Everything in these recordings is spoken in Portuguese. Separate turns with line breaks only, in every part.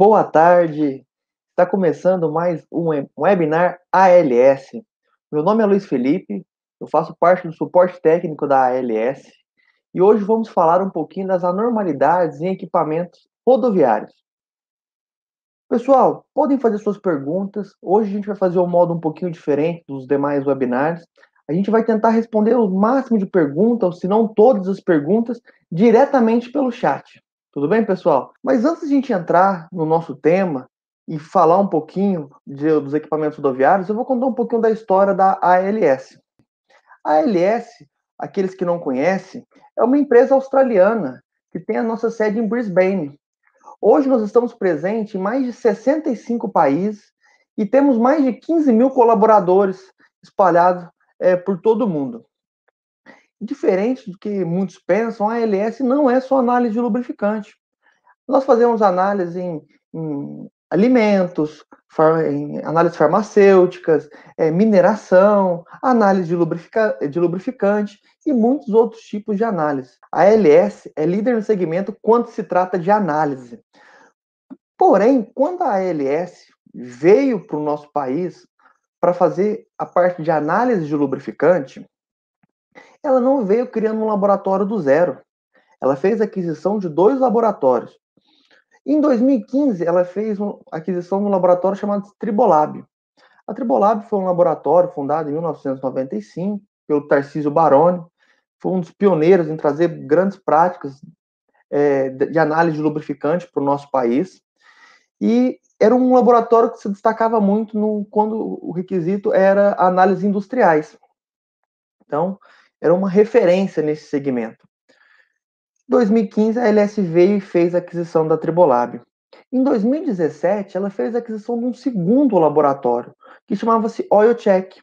Boa tarde. Está começando mais um webinar ALS. Meu nome é Luiz Felipe, eu faço parte do suporte técnico da ALS e hoje vamos falar um pouquinho das anormalidades em equipamentos rodoviários. Pessoal, podem fazer suas perguntas. Hoje a gente vai fazer um modo um pouquinho diferente dos demais webinars. A gente vai tentar responder o máximo de perguntas, ou se não todas as perguntas, diretamente pelo chat. Tudo bem, pessoal? Mas antes de a gente entrar no nosso tema e falar um pouquinho dos equipamentos rodoviários, eu vou contar um pouquinho da história da ALS. A ALS, aqueles que não conhecem, é uma empresa australiana que tem a nossa sede em Brisbane. Hoje nós estamos presentes em mais de 65 países e temos mais de 15 mil colaboradores espalhados por todo o mundo. Diferente do que muitos pensam, a ALS não é só análise de lubrificante. Nós fazemos análise em alimentos, em análises farmacêuticas, mineração, análise de lubrificante e muitos outros tipos de análise. A ALS é líder no segmento quando se trata de análise. Porém, quando a ALS veio para o nosso país para fazer a parte de análise de lubrificante, ela não veio criando um laboratório do zero. Ela fez a aquisição de 2 laboratórios. Em 2015, ela fez a aquisição de um laboratório chamado Tribolab. A Tribolab foi um laboratório fundado em 1995 pelo Tarcísio Baroni. Foi um dos pioneiros em trazer grandes práticas de análise de lubrificante para o nosso país. E era um laboratório que se destacava muito quando o requisito era análises industriais. Então, era uma referência nesse segmento. Em 2015, a LS veio e fez a aquisição da Tribolab. Em 2017, ela fez a aquisição de um segundo laboratório, que chamava-se OilCheck.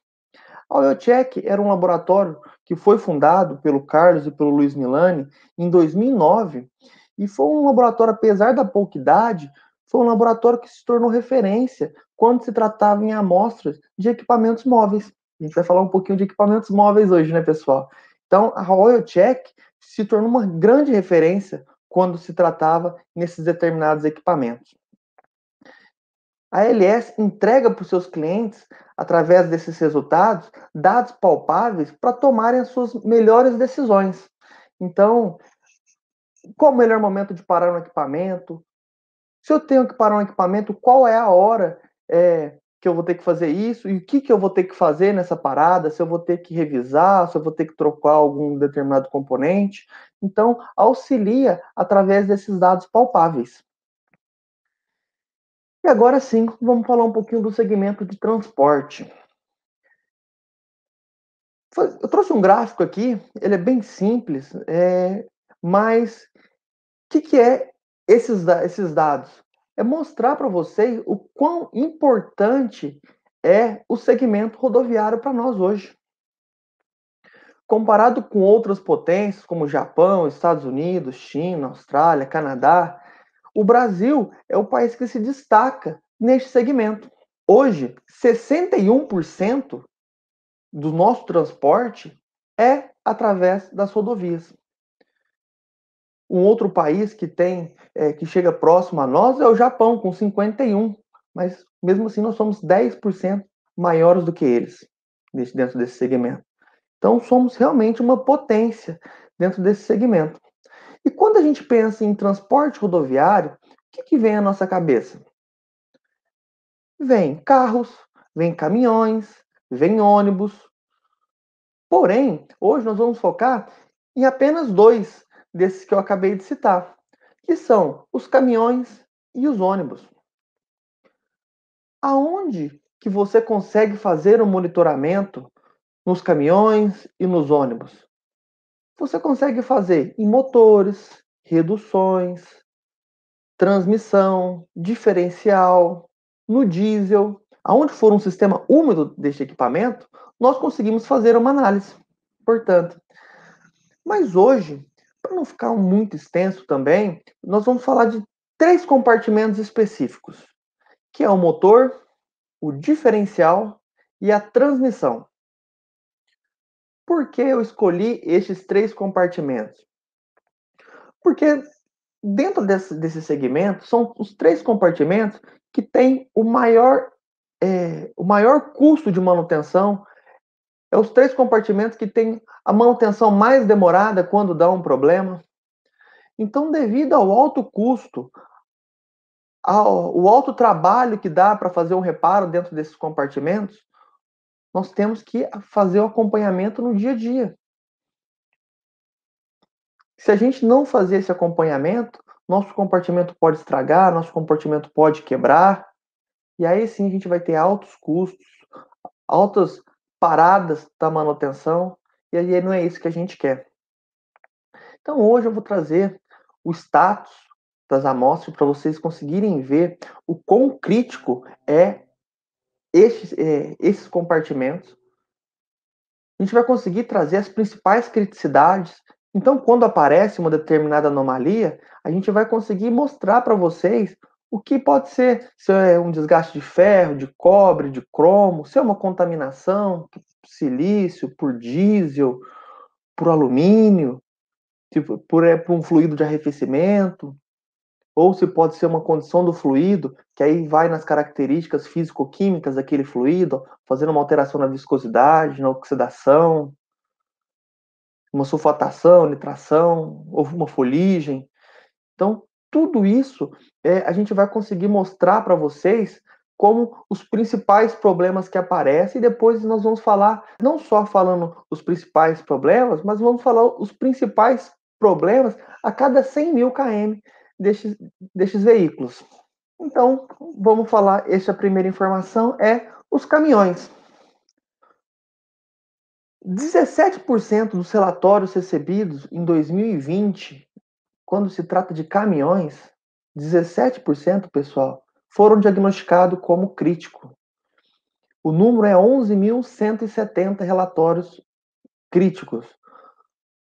A OilCheck era um laboratório que foi fundado pelo Carlos e pelo Luiz Milani em 2009, e foi um laboratório, apesar da pouca idade, foi um laboratório que se tornou referência quando se tratava em amostras de equipamentos móveis. A gente vai falar um pouquinho de equipamentos móveis hoje, né, pessoal? Então, a OilCheck se tornou uma grande referência quando se tratava nesses determinados equipamentos. A ALS entrega para os seus clientes, através desses resultados, dados palpáveis para tomarem as suas melhores decisões. Então, qual o melhor momento de parar um equipamento? Se eu tenho que parar um equipamento, qual é a hora que eu vou ter que fazer isso? E o que eu vou ter que fazer nessa parada? Se eu vou ter que revisar, se eu vou ter que trocar algum determinado componente? Então, auxilia através desses dados palpáveis. E agora sim, vamos falar um pouquinho do segmento de transporte. Eu trouxe um gráfico aqui, ele é bem simples, mas o que é esses dados? É mostrar para vocês o quão importante é o segmento rodoviário para nós hoje. Comparado com outras potências, como Japão, Estados Unidos, China, Austrália, Canadá, o Brasil é o país que se destaca neste segmento. Hoje, 61% do nosso transporte é através das rodovias. Um outro país que chega próximo a nós é o Japão, com 51%, mas mesmo assim nós somos 10% maiores do que eles dentro desse segmento. Então somos realmente uma potência dentro desse segmento. E quando a gente pensa em transporte rodoviário, o que vem à nossa cabeça? Vem carros, vem caminhões, vem ônibus. Porém, hoje nós vamos focar em apenas 2 desses que eu acabei de citar, que são os caminhões e os ônibus. Aonde que você consegue fazer o monitoramento nos caminhões e nos ônibus? Você consegue fazer em motores, reduções, transmissão, diferencial, no diesel. Aonde for um sistema úmido deste equipamento, nós conseguimos fazer uma análise. Portanto, mas hoje, para não ficar muito extenso também, nós vamos falar de 3 compartimentos específicos, que é o motor, o diferencial e a transmissão. Por que eu escolhi estes 3 compartimentos? Porque dentro desse segmento, são os 3 compartimentos que têm o maior custo de manutenção. É os 3 compartimentos que têm a manutenção mais demorada quando dá um problema. Então, devido ao alto custo, ao alto trabalho que dá para fazer um reparo dentro desses compartimentos, nós temos que fazer o acompanhamento no dia a dia. Se a gente não fazer esse acompanhamento, nosso compartimento pode estragar, nosso compartimento pode quebrar, e aí sim a gente vai ter altos custos, altas paradas da manutenção, e aí não é isso que a gente quer. Então hoje eu vou trazer o status das amostras para vocês conseguirem ver o quão crítico é esses compartimentos. A gente vai conseguir trazer as principais criticidades. Então, quando aparece uma determinada anomalia, a gente vai conseguir mostrar para vocês o que pode ser, se é um desgaste de ferro, de cobre, de cromo, se é uma contaminação por silício, por diesel, por alumínio, tipo, por um fluido de arrefecimento, ou se pode ser uma condição do fluido, que aí vai nas características físico-químicas daquele fluido, fazendo uma alteração na viscosidade, na oxidação, uma sulfatação, nitração, ou uma foligem. Então, tudo isso a gente vai conseguir mostrar para vocês como os principais problemas que aparecem, e depois nós vamos falar, não só falando os principais problemas, mas vamos falar os principais problemas a cada 100 mil km destes veículos. Então, vamos falar, essa primeira informação é os caminhões. 17% dos relatórios recebidos em 2020, quando se trata de caminhões, 17%, pessoal, foram diagnosticados como crítico. O número é 11.170 relatórios críticos.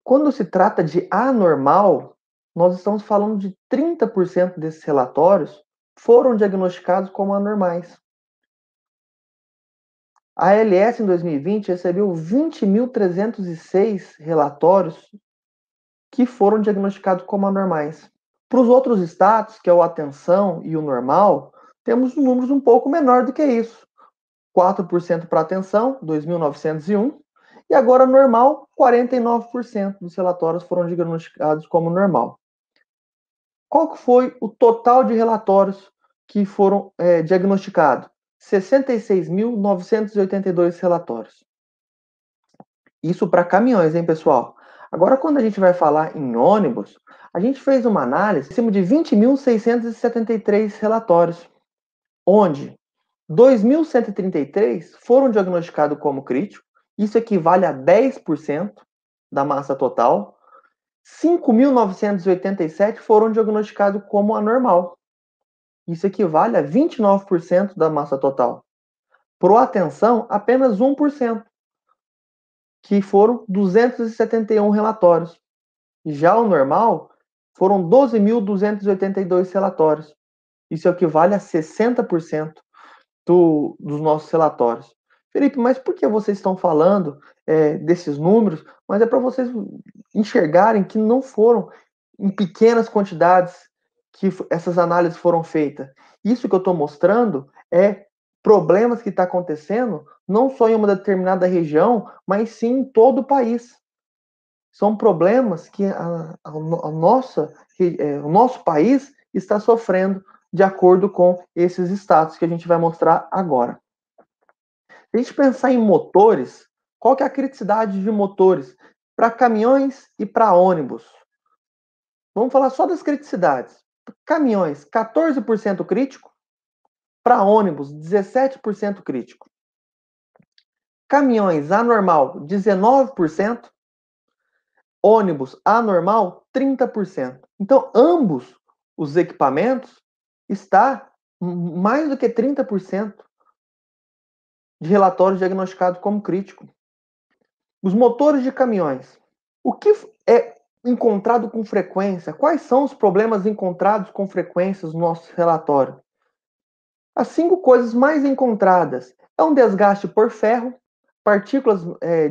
Quando se trata de anormal, nós estamos falando de 30% desses relatórios foram diagnosticados como anormais. A ALS em 2020 recebeu 20.306 relatórios que foram diagnosticados como anormais. Para os outros status, que é o atenção e o normal, temos números um pouco menor do que isso. 4% para atenção, 2.901, e agora normal, 49% dos relatórios foram diagnosticados como normal. Qual que foi o total de relatórios que foram diagnosticados? 66.982 relatórios. Isso para caminhões, hein, pessoal? Agora, quando a gente vai falar em ônibus, a gente fez uma análise acima de 20.673 relatórios, onde 2.133 foram diagnosticados como crítico, isso equivale a 10% da massa total. 5.987 foram diagnosticados como anormal, isso equivale a 29% da massa total. Pro atenção, apenas 1%, que foram 271 relatórios. Já o normal foram 12.282 relatórios. Isso equivale a 60% dos nossos relatórios. Felipe, mas por que vocês estão falando desses números? Mas é para vocês enxergarem que não foram em pequenas quantidades que essas análises foram feitas. Isso que eu estou mostrando é problemas que está acontecendo não só em uma determinada região, mas sim em todo o país. São problemas que o nosso país está sofrendo de acordo com esses status que a gente vai mostrar agora. Se a gente pensar em motores, qual que é a criticidade de motores para caminhões e para ônibus? Vamos falar só das criticidades. Caminhões, 14% crítico. Para ônibus, 17% crítico. Caminhões anormal, 19%. Ônibus anormal, 30%. Então, ambos os equipamentos está mais do que 30% de relatórios diagnosticados como crítico. Os motores de caminhões. O que é encontrado com frequência? Quais são os problemas encontrados com frequência no nosso relatório? As 5 coisas mais encontradas é um desgaste por ferro, partículas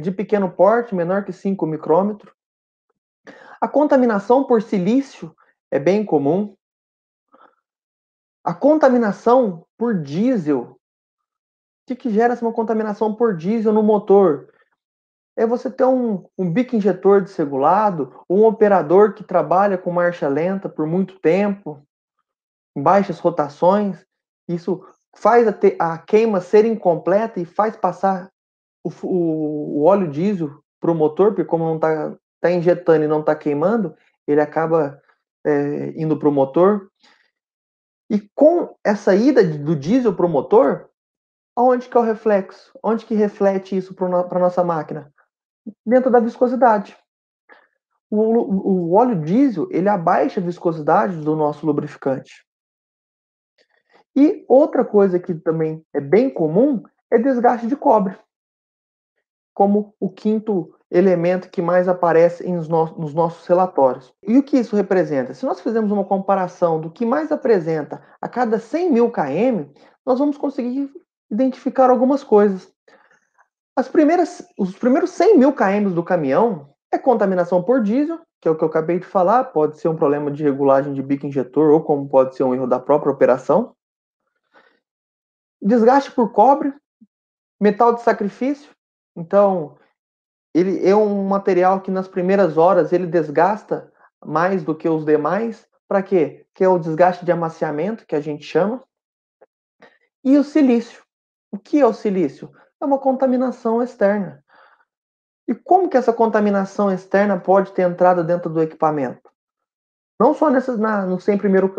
de pequeno porte, menor que 5 micrômetros, a contaminação por silício é bem comum. A contaminação por diesel. O que gera uma contaminação por diesel no motor? É você ter um bico injetor desregulado, um operador que trabalha com marcha lenta por muito tempo, em baixas rotações. Isso faz a queima ser incompleta e faz passar o óleo diesel para o motor, porque como não está injetando e não está queimando, ele acaba indo para o motor. E com essa ida do diesel para o motor, aonde que é o reflexo? Onde que reflete isso para a nossa máquina? Dentro da viscosidade. O óleo diesel, ele abaixa a viscosidade do nosso lubrificante. E outra coisa que também é bem comum é desgaste de cobre, como o quinto elemento que mais aparece nos nossos relatórios. E o que isso representa? Se nós fizermos uma comparação do que mais apresenta a cada 100 mil km, nós vamos conseguir identificar algumas coisas. Os primeiros 100 mil km do caminhão é contaminação por diesel, que é o que eu acabei de falar, pode ser um problema de regulagem de bico injetor ou como pode ser um erro da própria operação. Desgaste por cobre, metal de sacrifício, então ele é um material que nas primeiras horas ele desgasta mais do que os demais. Para quê? Que é o desgaste de amaciamento, que a gente chama. E o silício. O que é o silício? É uma contaminação externa. E como que essa contaminação externa pode ter entrado dentro do equipamento? Não só nos 100 primeiros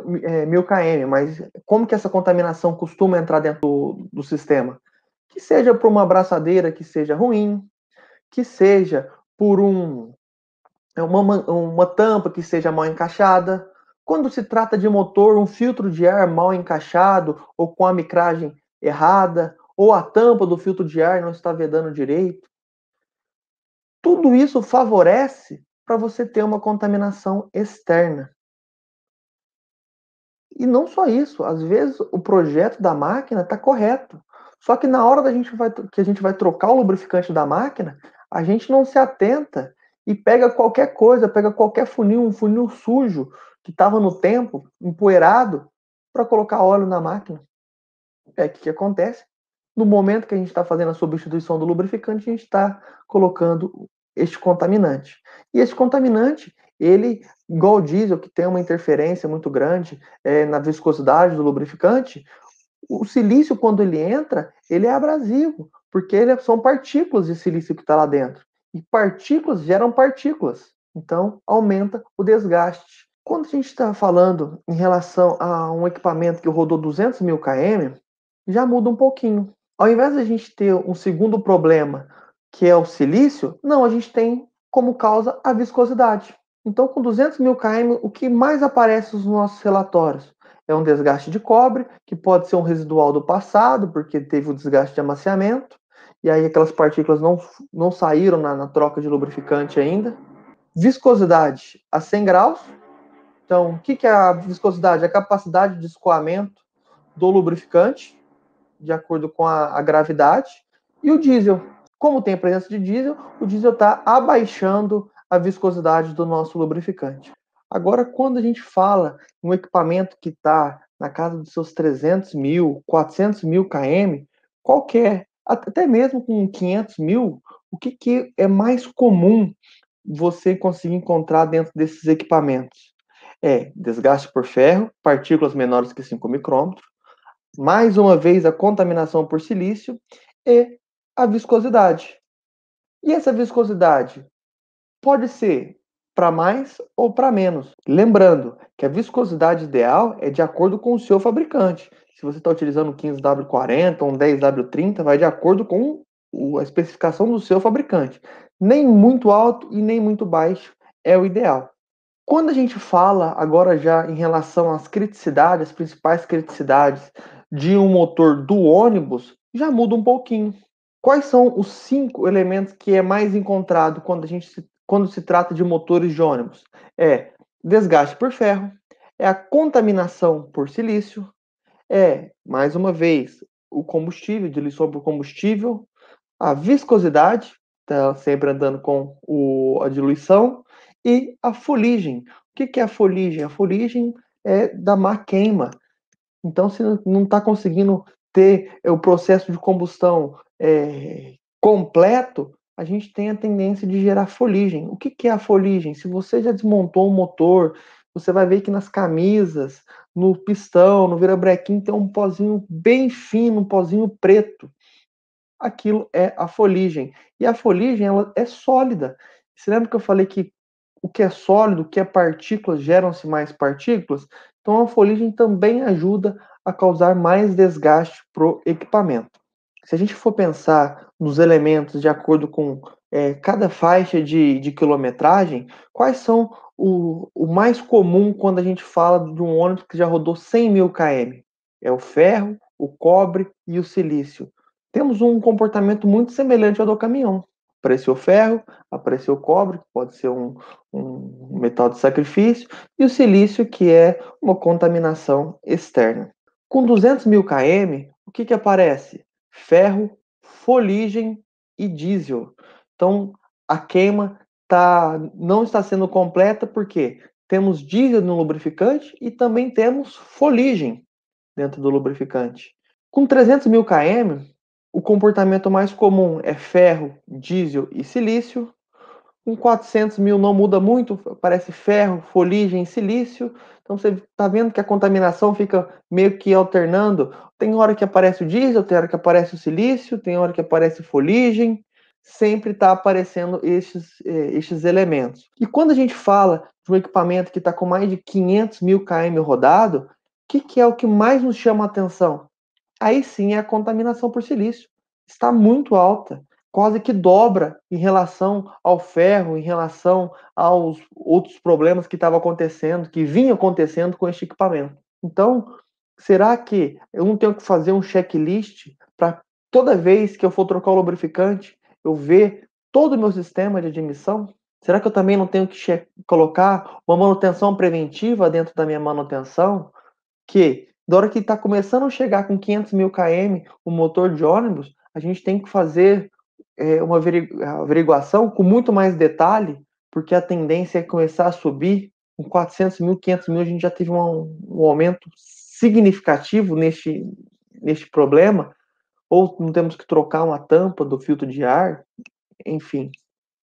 mil km, mas como que essa contaminação costuma entrar dentro do sistema? Que seja por uma abraçadeira que seja ruim, que seja por uma tampa que seja mal encaixada. Quando se trata de motor, um filtro de ar mal encaixado ou com a micragem errada, ou a tampa do filtro de ar não está vedando direito. Tudo isso favorece para você ter uma contaminação externa. E não só isso, às vezes o projeto da máquina está correto. Só que na hora que a gente vai trocar o lubrificante da máquina, a gente não se atenta e pega qualquer coisa, pega qualquer funil, um funil sujo que estava no tempo, empoeirado, para colocar óleo na máquina. O que acontece? No momento que a gente está fazendo a substituição do lubrificante, a gente está colocando este contaminante. E esse contaminante, ele, igual o diesel, que tem uma interferência muito grande na viscosidade do lubrificante, o silício, quando ele entra, ele é abrasivo, porque são partículas de silício que está lá dentro. E partículas geram partículas. Então, aumenta o desgaste. Quando a gente está falando em relação a um equipamento que rodou 200 mil km, já muda um pouquinho. Ao invés de a gente ter um segundo problema, que é o silício, não, a gente tem como causa a viscosidade. Então, com 200 mil km, o que mais aparece nos nossos relatórios? É um desgaste de cobre, que pode ser um residual do passado, porque teve o desgaste de amaciamento, e aí aquelas partículas não saíram na troca de lubrificante ainda. Viscosidade a 100 graus. Então, o que é a viscosidade? A capacidade de escoamento do lubrificante, de acordo com a gravidade. E o diesel. Como tem a presença de diesel, o diesel está abaixando a viscosidade do nosso lubrificante. Agora, quando a gente fala em um equipamento que está na casa dos seus 300 mil, 400 mil km, qualquer, até mesmo com 500 mil, o que é mais comum você conseguir encontrar dentro desses equipamentos? É desgaste por ferro, partículas menores que 5 micrômetros, mais uma vez a contaminação por silício e a viscosidade. E essa viscosidade pode ser para mais ou para menos. Lembrando que a viscosidade ideal é de acordo com o seu fabricante. Se você está utilizando um 15W40 ou um 10W30, vai de acordo com a especificação do seu fabricante. Nem muito alto e nem muito baixo é o ideal. Quando a gente fala agora já em relação às criticidades, as principais criticidades de um motor do ônibus, já muda um pouquinho. Quais são os 5 elementos que é mais encontrado quando se trata de motores de ônibus? É desgaste por ferro, é a contaminação por silício, mais uma vez, o combustível, diluição por combustível, a viscosidade, tá sempre andando com a diluição, e a fuligem, que é a fuligem? A fuligem é da má queima. Então, se não está conseguindo ter o processo de combustão completo, a gente tem a tendência de gerar fuligem. O que é a fuligem? Se você já desmontou um motor, você vai ver que nas camisas, no pistão, no virabrequim, tem um pozinho bem fino, um pozinho preto. Aquilo é a fuligem. E a fuligem, ela é sólida. Você lembra que eu falei que o que é sólido, o que é partículas, geram-se mais partículas? Então a fuligem também ajuda a causar mais desgaste para o equipamento. Se a gente for pensar nos elementos de acordo com cada faixa de quilometragem, quais são o mais comum quando a gente fala de um ônibus que já rodou 100 mil km? É o ferro, o cobre e o silício. Temos um comportamento muito semelhante ao do caminhão. Apareceu o ferro, apareceu o cobre, que pode ser um metal de sacrifício, e o silício, que é uma contaminação externa. Com 200 mil km, o que aparece? Ferro, fuligem e diesel. Então, a queima não está sendo completa porque temos diesel no lubrificante e também temos fuligem dentro do lubrificante. Com 300 mil km, o comportamento mais comum é ferro, diesel e silício. Com 400 mil não muda muito, aparece ferro, fuligem e silício. Então você está vendo que a contaminação fica meio que alternando. Tem hora que aparece o diesel, tem hora que aparece o silício, tem hora que aparece fuligem. Sempre está aparecendo estes elementos. E quando a gente fala de um equipamento que está com mais de 500 mil km rodado, que é o que mais nos chama a atenção? Aí sim é a contaminação por silício. Está muito alta, quase que dobra em relação ao ferro, em relação aos outros problemas que estavam acontecendo, que vinham acontecendo com este equipamento. Então, será que eu não tenho que fazer um checklist para toda vez que eu for trocar o lubrificante, eu ver todo o meu sistema de admissão? Será que eu também não tenho que colocar uma manutenção preventiva dentro da minha manutenção? Que, da hora que está começando a chegar com 500 mil km o motor de ônibus, a gente tem que fazer uma averiguação com muito mais detalhe, porque a tendência é começar a subir. Com 400 mil, 500 mil, a gente já teve um aumento significativo neste problema, ou não temos que trocar uma tampa do filtro de ar, enfim,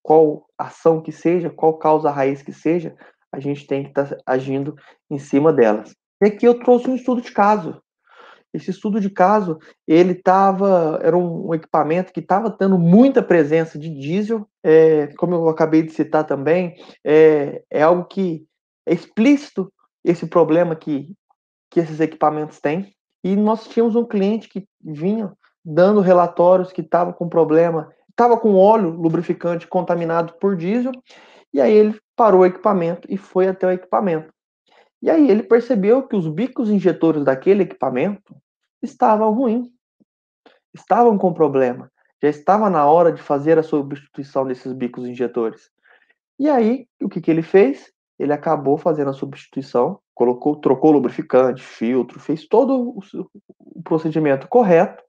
qual ação que seja, qual causa raiz que seja, a gente tem que estar agindo em cima delas. E aqui eu trouxe um estudo de caso. Esse estudo de caso, era um equipamento que estava tendo muita presença de diesel, como eu acabei de citar também, é algo que é explícito esse problema que esses equipamentos têm. E nós tínhamos um cliente que vinha dando relatórios que estava com problema, estava com óleo lubrificante contaminado por diesel, e aí ele parou o equipamento e foi até o equipamento. E aí ele percebeu que os bicos injetores daquele equipamento estavam ruins, estavam com problema. Já estava na hora de fazer a substituição desses bicos injetores. E aí, o que ele fez? Ele acabou fazendo a substituição, trocou lubrificante, filtro, fez todo o procedimento correto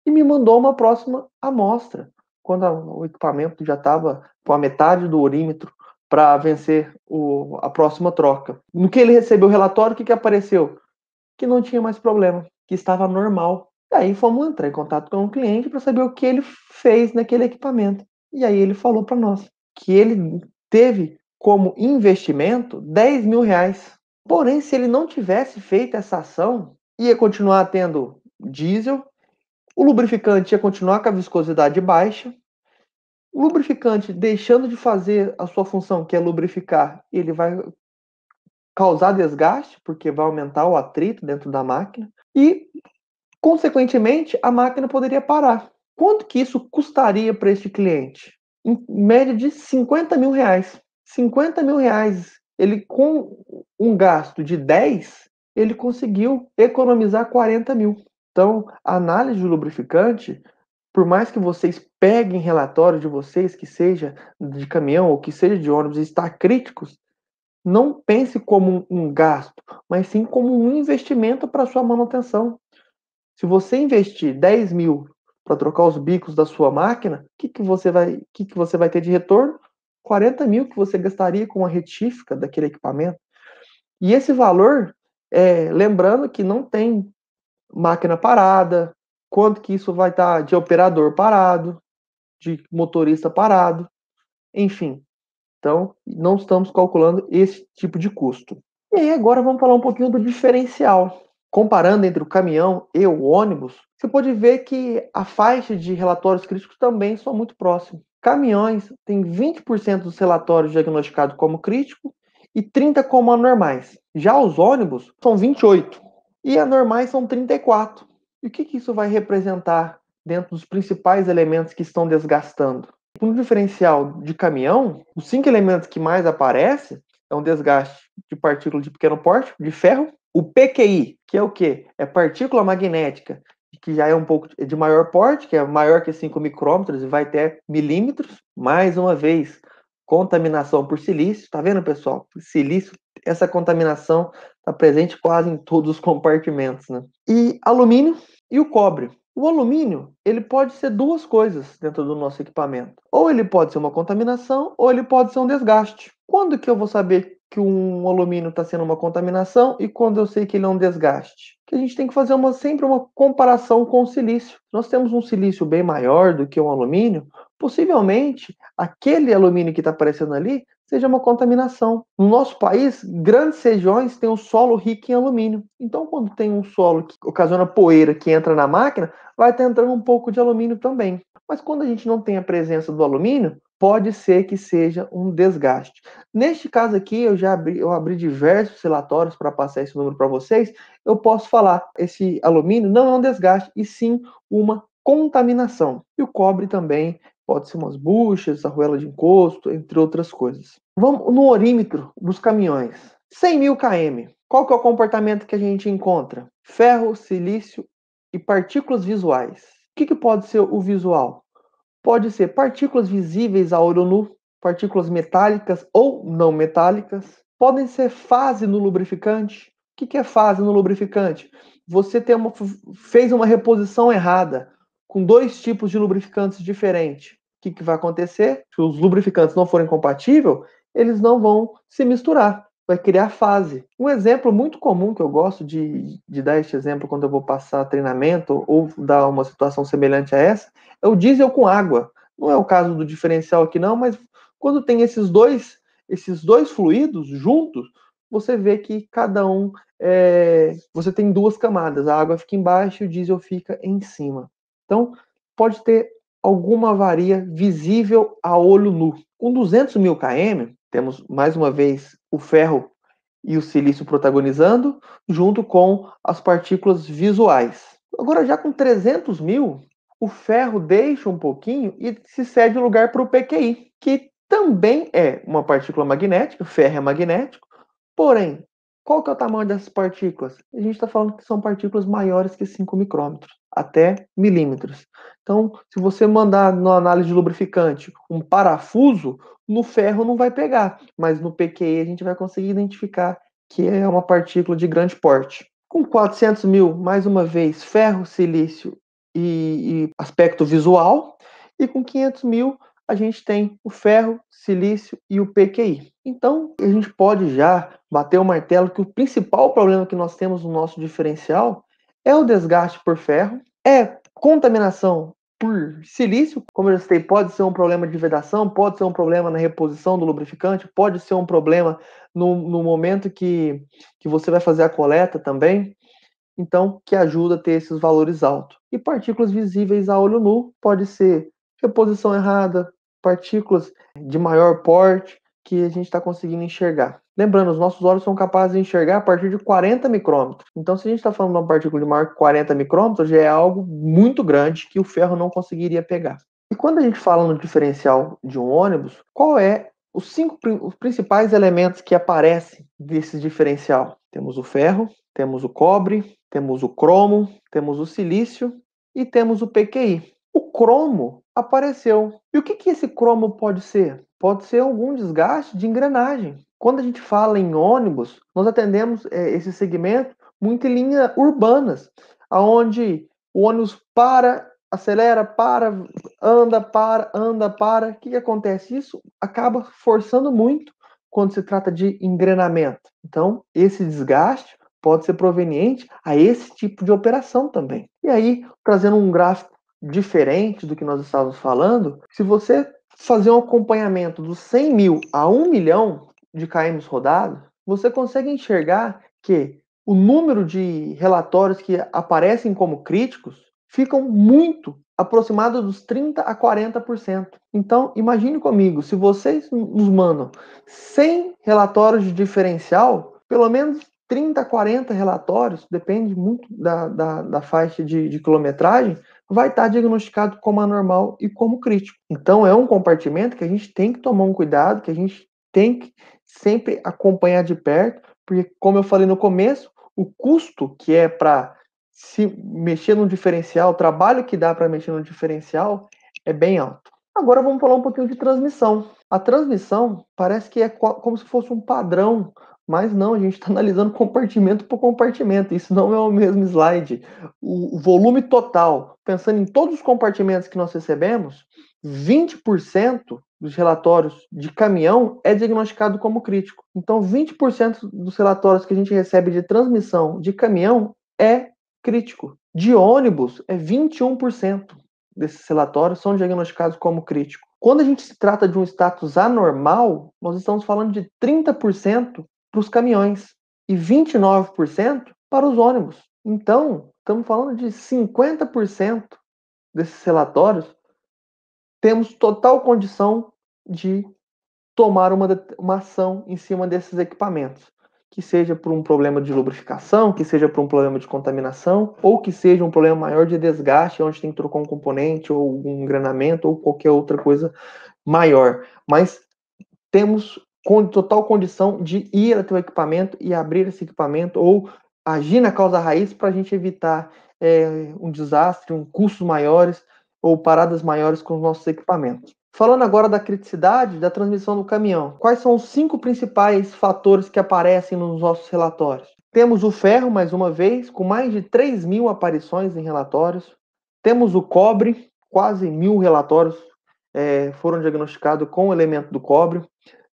e me mandou uma próxima amostra, quando o equipamento já estava com a metade do orímetro para vencer a próxima troca. No que ele recebeu o relatório, o que apareceu? Que não tinha mais problema, que estava normal. E aí fomos entrar em contato com o cliente para saber o que ele fez naquele equipamento. E aí ele falou para nós que ele teve como investimento 10 mil reais. Porém, se ele não tivesse feito essa ação, ia continuar tendo diesel, o lubrificante ia continuar com a viscosidade baixa, o lubrificante deixando de fazer a sua função, que é lubrificar, ele vai causar desgaste, porque vai aumentar o atrito dentro da máquina, e, consequentemente, a máquina poderia parar. Quanto que isso custaria para este cliente? Em média de 50 mil reais. 50 mil reais. Ele, com um gasto de 10, ele conseguiu economizar 40 mil. Então, a análise de lubrificante, por mais que vocês peguem relatório de vocês, que seja de caminhão ou que seja de ônibus, e está críticos, não pense como um gasto, mas sim como um investimento para sua manutenção. Se você investir 10 mil para trocar os bicos da sua máquina, o que você vai ter de retorno? 40 mil que você gastaria com a retífica daquele equipamento. E esse valor, lembrando que não tem máquina parada, quanto que isso vai estar de operador parado, de motorista parado, enfim. Então, não estamos calculando esse tipo de custo. E aí, agora vamos falar um pouquinho do diferencial. Comparando entre o caminhão e o ônibus, você pode ver que a faixa de relatórios críticos também são muito próximas. Caminhões têm 20% dos relatórios diagnosticados como crítico e 30% como anormais. Já os ônibus são 28% e anormais são 34%. E o que isso vai representar dentro dos principais elementos que estão desgastando? No diferencial de caminhão, os 5 elementos que mais aparecem é um desgaste de partícula de pequeno porte, de ferro. O PQI, que é o quê? É partícula magnética, que já é um pouco de maior porte, que é maior que 5 micrômetros e vai até milímetros. Mais uma vez, contaminação por silício. Tá vendo, pessoal? Silício, essa contaminação está presente quase em todos os compartimentos, né? E alumínio e o cobre. O alumínio, ele pode ser duas coisas dentro do nosso equipamento. Ou ele pode ser uma contaminação, ou ele pode ser um desgaste. Quando que eu vou saber que um alumínio está sendo uma contaminação e quando eu sei que ele é um desgaste? Que a gente tem que fazer sempre uma comparação com o silício. Nós temos um silício bem maior do que um alumínio, possivelmente aquele alumínio que está aparecendo ali seja uma contaminação. No nosso país, grandes regiões têm um solo rico em alumínio. Então, quando tem um solo que ocasiona poeira que entra na máquina, vai estar entrando um pouco de alumínio também. Mas quando a gente não tem a presença do alumínio, pode ser que seja um desgaste. Neste caso aqui, eu abri diversos relatórios para passar esse número para vocês. Eu posso falar, esse alumínio não é um desgaste, e sim uma contaminação. E o cobre também pode ser umas buchas, arruela de encosto, entre outras coisas. Vamos no orímetro dos caminhões. 100 mil km. Qual que é o comportamento que a gente encontra? Ferro, silício e partículas visuais. O que pode ser o visual? Pode ser partículas visíveis a olho nu, partículas metálicas ou não metálicas. Podem ser fase no lubrificante. O que é fase no lubrificante? Você fez uma reposição errada com 2 tipos de lubrificantes diferentes. O que vai acontecer? Se os lubrificantes não forem compatíveis, eles não vão se misturar. Vai criar fase. Um exemplo muito comum que eu gosto de dar este exemplo quando eu vou passar treinamento ou dar uma situação semelhante a essa é o diesel com água. Não é o caso do diferencial aqui não, mas quando tem esses dois fluidos juntos, você vê que cada um você tem 2 camadas. A água fica embaixo e o diesel fica em cima. Então, pode ter alguma avaria visível a olho nu. Com 200 mil km, temos mais uma vez o ferro e o silício protagonizando, junto com as partículas visuais. Agora, já com 300 mil, o ferro deixa um pouquinho e se cede o lugar para o PQI, que também é uma partícula magnética, o ferro é magnético, porém, qual que é o tamanho dessas partículas? A gente está falando que são partículas maiores que 5 micrômetros, até milímetros. Então, se você mandar na análise de lubrificante um parafuso, no ferro não vai pegar, mas no PQI a gente vai conseguir identificar que é uma partícula de grande porte. Com 400 mil, mais uma vez, ferro, silício e aspecto visual, e com 500 mil a gente tem o ferro, silício e o PQI. Então, a gente pode já bater o martelo que o principal problema que nós temos no nosso diferencial é o desgaste por ferro, é contaminação por silício, como eu já citei, pode ser um problema de vedação, pode ser um problema na reposição do lubrificante, pode ser um problema no momento que você vai fazer a coleta também, então, que ajuda a ter esses valores altos. E partículas visíveis a olho nu, pode ser reposição errada, partículas de maior porte que a gente está conseguindo enxergar. Lembrando, os nossos olhos são capazes de enxergar a partir de 40 micrômetros. Então, se a gente está falando de uma partícula de maior que 40 micrômetros, já é algo muito grande que o ferro não conseguiria pegar. E quando a gente fala no diferencial de um ônibus, qual é os principais elementos que aparecem desse diferencial? Temos o ferro, temos o cobre, temos o cromo, temos o silício e temos o PQI. O cromo apareceu. E o que esse cromo pode ser? Pode ser algum desgaste de engrenagem. Quando a gente fala em ônibus, nós atendemos esse segmento muito em linhas urbanas, onde o ônibus para acelera, para, anda, para, anda, para. O que acontece? Isso acaba forçando muito quando se trata de engrenamento. Então, esse desgaste pode ser proveniente a esse tipo de operação também. E aí, trazendo um gráfico diferente do que nós estávamos falando, se você fazer um acompanhamento dos 100 mil a 1 milhão de km rodados, você consegue enxergar que o número de relatórios que aparecem como críticos ficam muito aproximados dos 30 a 40%. Então, imagine comigo, se vocês nos mandam 100 relatórios de diferencial, pelo menos 30 a 40 relatórios, depende muito da faixa de quilometragem, vai estar diagnosticado como anormal e como crítico. Então, é um compartimento que a gente tem que tomar um cuidado, que a gente tem que sempre acompanhar de perto, porque, como eu falei no começo, o custo que é para se mexer no diferencial, o trabalho que dá para mexer no diferencial é bem alto. Agora vamos falar um pouquinho de transmissão. A transmissão parece que é como se fosse um padrão, mas não, a gente está analisando compartimento por compartimento. Isso não é o mesmo slide. O volume total, pensando em todos os compartimentos que nós recebemos, 20% dos relatórios de caminhão é diagnosticado como crítico. Então, 20% dos relatórios que a gente recebe de transmissão de caminhão é crítico. De ônibus, é 21% desses relatórios são diagnosticados como crítico. Quando a gente se trata de um status anormal, nós estamos falando de 30% para os caminhões e 29% para os ônibus. Então, estamos falando de 50% desses relatórios temos total condição de tomar uma ação em cima desses equipamentos, que seja por um problema de lubrificação, que seja por um problema de contaminação, ou que seja um problema maior de desgaste, onde tem que trocar um componente, ou um engrenamento, ou qualquer outra coisa maior. Mas temos total condição de ir até o equipamento e abrir esse equipamento, ou agir na causa raiz para a gente evitar um desastre, custos maiores, ou paradas maiores com os nossos equipamentos. Falando agora da criticidade da transmissão do caminhão, quais são os 5 principais fatores que aparecem nos nossos relatórios? Temos o ferro, mais uma vez, com mais de 3 mil aparições em relatórios. Temos o cobre, quase 1.000 relatórios foram diagnosticados com o elemento do cobre.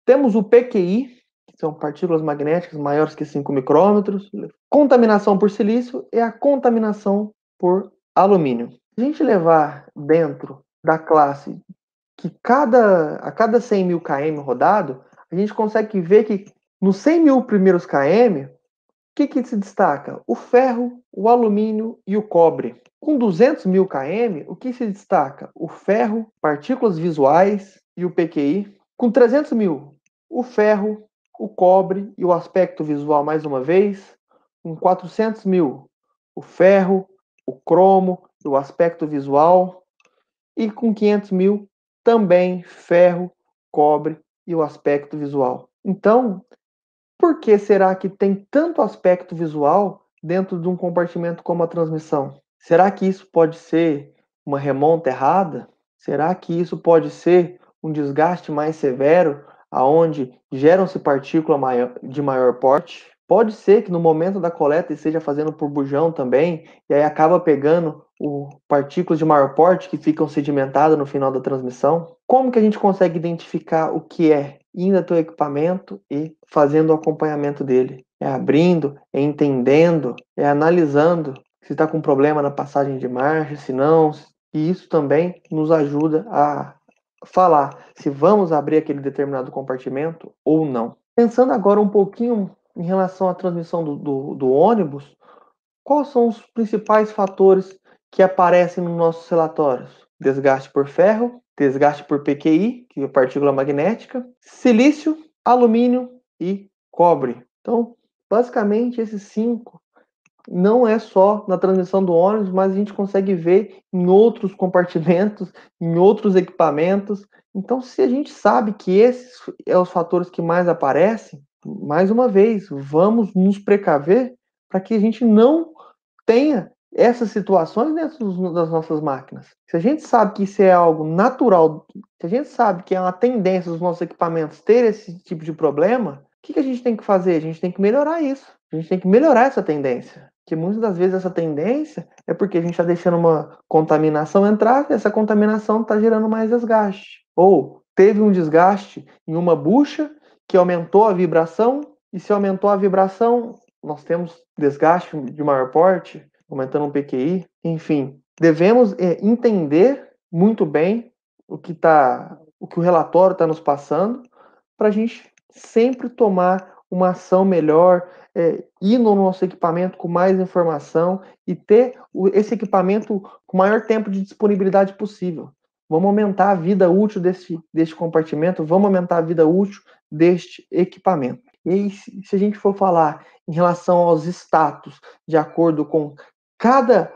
Temos o PQI, que são partículas magnéticas maiores que 5 micrômetros. Contaminação por silício e a contaminação por alumínio. Se a gente levar dentro da classe que a cada 100 mil km rodado, a gente consegue ver que nos 100 mil primeiros km, o que se destaca? O ferro, o alumínio e o cobre. Com 200 mil km, o que se destaca? O ferro, partículas visuais e o PQI. Com 300 mil, o ferro, o cobre e o aspecto visual mais uma vez. Com 400 mil, o ferro, o cromo e o aspecto visual. E com 500 mil, também ferro, cobre e o aspecto visual. Então, por que será que tem tanto aspecto visual dentro de um compartimento como a transmissão? Será que isso pode ser uma remonta errada? Será que isso pode ser um desgaste mais severo, aonde geram-se partículas de maior porte? Pode ser que no momento da coleta esteja fazendo por bujão também, e aí acaba pegando partículas de maior porte que ficam sedimentadas no final da transmissão. Como que a gente consegue identificar o que é? Indo até o equipamento e fazendo o acompanhamento dele. É abrindo, é entendendo, é analisando se está com problema na passagem de marcha, se não. E isso também nos ajuda a falar se vamos abrir aquele determinado compartimento ou não. Pensando agora um pouquinho em relação à transmissão do ônibus, quais são os principais fatores que aparecem nos nossos relatórios? Desgaste por ferro, desgaste por PQI, que é partícula magnética, silício, alumínio e cobre. Então, basicamente, esses 5 não é só na transmissão do ônibus, mas a gente consegue ver em outros compartimentos, em outros equipamentos. Então, se a gente sabe que esses são os fatores que mais aparecem, mais uma vez, vamos nos precaver para que a gente não tenha essas situações dentro das nossas máquinas. Se a gente sabe que isso é algo natural, se a gente sabe que é uma tendência dos nossos equipamentos ter esse tipo de problema, o que a gente tem que fazer? A gente tem que melhorar isso. A gente tem que melhorar essa tendência. Que muitas das vezes essa tendência é porque a gente está deixando uma contaminação entrar e essa contaminação está gerando mais desgaste. Ou teve um desgaste em uma bucha que aumentou a vibração, e se aumentou a vibração, nós temos desgaste de maior porte, aumentando um PQI. Enfim, devemos entender muito bem o que o relatório está nos passando, para a gente sempre tomar uma ação melhor, ir no nosso equipamento com mais informação e ter esse equipamento com o maior tempo de disponibilidade possível. Vamos aumentar a vida útil deste compartimento, vamos aumentar a vida útil deste equipamento. E aí, se a gente for falar em relação aos status, de acordo com cada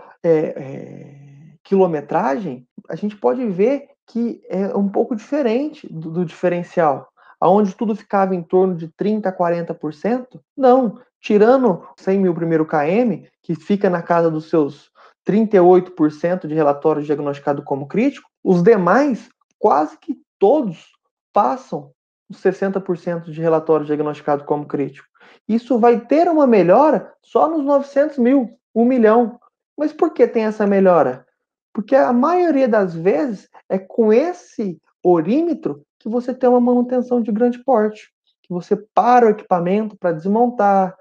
quilometragem, a gente pode ver que é um pouco diferente do diferencial. Aonde tudo ficava em torno de 30% a 40%, não. Tirando 100 mil primeiro KM, que fica na casa dos seus 38% de relatório diagnosticado como crítico, os demais, quase que todos, passam os 60% de relatório diagnosticado como crítico. Isso vai ter uma melhora só nos 900 mil, 1 milhão. Mas por que tem essa melhora? Porque a maioria das vezes é com esse orímetro que você tem uma manutenção de grande porte, que você para o equipamento para desmontar,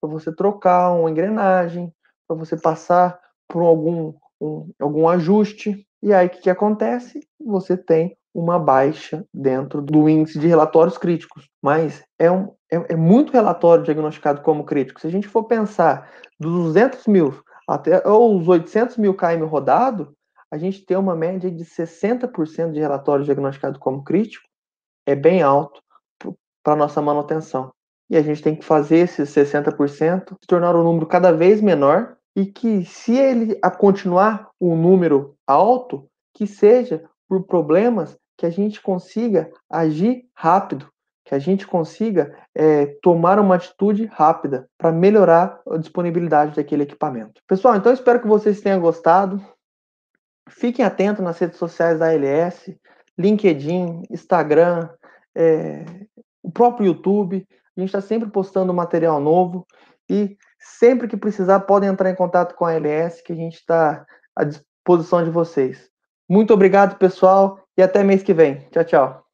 para você trocar uma engrenagem, para você passar por algum ajuste. E aí o que acontece? Você tem uma baixa dentro do índice de relatórios críticos. Mas é muito relatório diagnosticado como crítico. Se a gente for pensar dos 200 mil até os 800 mil km rodado, a gente tem uma média de 60% de relatório diagnosticado como crítico, é bem alto para a nossa manutenção. E a gente tem que fazer esses 60% se tornar um número cada vez menor e que, se ele continuar um número alto, que seja por problemas que a gente consiga agir rápido, que a gente consiga tomar uma atitude rápida para melhorar a disponibilidade daquele equipamento. Pessoal, então espero que vocês tenham gostado. Fiquem atentos nas redes sociais da ALS, LinkedIn, Instagram, o próprio YouTube. A gente está sempre postando material novo e sempre que precisar podem entrar em contato com a ALS, que a gente está à disposição de vocês. Muito obrigado, pessoal, e até mês que vem. Tchau, tchau.